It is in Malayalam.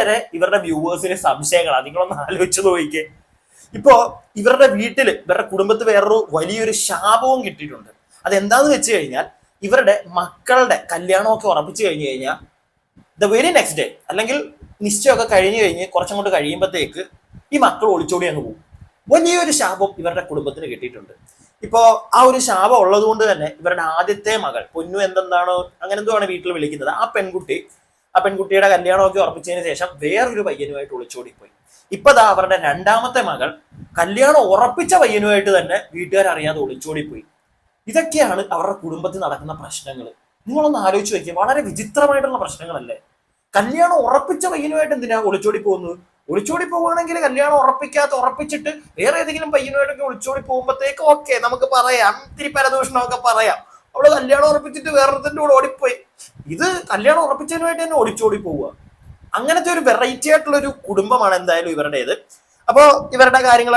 വരെ ഇവരുടെ വ്യൂവേഴ്സിന് സംശയങ്ങളാണ്. നിങ്ങളൊന്ന് ആലോചിച്ച് നോക്കിക്കേ. ഇപ്പോ ഇവരുടെ വീട്ടില് ഇവരുടെ കുടുംബത്തിൽ വേറൊരു വലിയൊരു ശാപവും കിട്ടിയിട്ടുണ്ട്. അതെന്താന്ന് വെച്ച് കഴിഞ്ഞാൽ ഇവരുടെ മക്കളുടെ കല്യാണമൊക്കെ ഉറപ്പിച്ചു കഴിഞ്ഞു കഴിഞ്ഞാൽ ദ വെരി നെക്സ്റ്റ് ഡേ അല്ലെങ്കിൽ നിശ്ചയമൊക്കെ കഴിഞ്ഞു കഴിഞ്ഞ് കുറച്ചങ്ങോട്ട് കഴിയുമ്പോഴത്തേക്ക് ഈ മക്കൾ ഒളിച്ചോടി അങ്ങ് പോകും. വലിയൊരു ശാപം ഇവരുടെ കുടുംബത്തിന് കിട്ടിയിട്ടുണ്ട്. ഇപ്പോ ആ ഒരു ശാപം ഉള്ളത് കൊണ്ട് തന്നെ ഇവരുടെ ആദ്യത്തെ മകൾ പൊന്നു എന്തെന്താണോ അങ്ങനെ എന്തോ ആണ് വീട്ടിൽ വിളിക്കുന്നത്, ആ പെൺകുട്ടിയുടെ കല്യാണമൊക്കെ ഉറപ്പിച്ചതിന് ശേഷം വേറൊരു പയ്യനുമായിട്ട് ഒളിച്ചോടിപ്പോയി. ഇപ്പതാ അവരുടെ രണ്ടാമത്തെ മകൾ കല്യാണം ഉറപ്പിച്ച പയ്യനുമായിട്ട് തന്നെ വീട്ടുകാരറിയാതെ ഒളിച്ചോടിപ്പോയി. ഇതൊക്കെയാണ് അവരുടെ കുടുംബത്തിൽ നടക്കുന്ന പ്രശ്നങ്ങൾ. നിങ്ങളൊന്ന് ആലോചിച്ച് നോക്കിയാൽ വളരെ വിചിത്രമായിട്ടുള്ള പ്രശ്നങ്ങളല്ലേ. കല്യാണം ഉറപ്പിച്ച പയ്യനുമായിട്ട് എന്തിനാ ഒളിച്ചോടി പോകുന്നത്? ഒളിച്ചോടി പോവുകയാണെങ്കിൽ കല്യാണം ഉറപ്പിച്ചിട്ട് വേറെ ഏതെങ്കിലും പയ്യനുമായിട്ടൊക്കെ ഒളിച്ചോടി പോകുമ്പോഴത്തേക്ക് ഓക്കെ, നമുക്ക് പറയാം, ഇത്തിരി പരദൂഷണമൊക്കെ പറയാം. അവള് കല്യാണം ഉറപ്പിച്ചിട്ട് വേറൊരുത്തിന്റെ കൂടെ ഓടിപ്പോയി. ഇത് കല്യാണം ഉറപ്പിച്ചതിനുമായിട്ട് തന്നെ ഒളിച്ചോടി പോവുക. അങ്ങനത്തെ ഒരു വെറൈറ്റി ആയിട്ടുള്ള ഒരു കുടുംബമാണ് എന്തായാലും ഇവരുടേത്. അപ്പോ ഇവരുടെ കാര്യങ്ങളൊക്കെ